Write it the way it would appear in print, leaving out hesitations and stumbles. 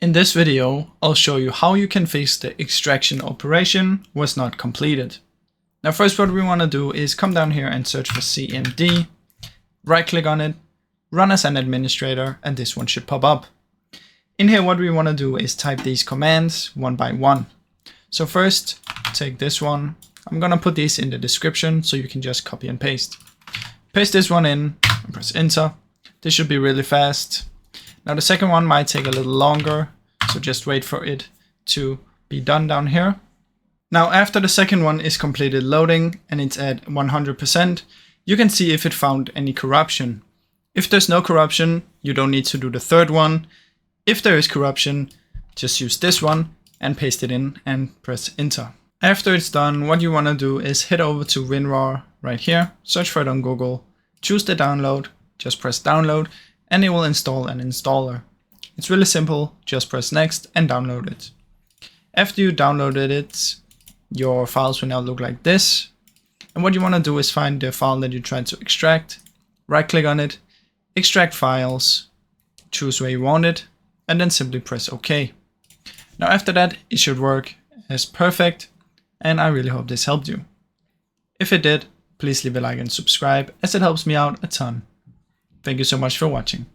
In this video, I'll show you how you can fix the extraction operation was not completed. Now first what we want to do is come down here and search for CMD, right click on it, run as an administrator, and this one should pop up. In here what we want to do is type these commands one by one. So first take this one. I'm going to put these in the description so you can just copy and paste. Paste this one in and press enter. This should be really fast. Now the second one might take a little longer, so just wait for it to be done down here. Now after the second one is completed loading and it's at 100%, you can see if it found any corruption. If there's no corruption, you don't need to do the third one. If there is corruption, just use this one and paste it in and press enter. After it's done, what you want to do is head over to WinRAR right here, search for it on Google, choose the download, just press download, and it will install an installer. It's really simple, just press next and download it. After you downloaded it, your files will now look like this. And what you want to do is find the file that you tried to extract, right click on it, extract files, choose where you want it, and then simply press OK. Now after that, it should work as perfect, and I really hope this helped you. If it did, please leave a like and subscribe, as it helps me out a ton. Thank you so much for watching.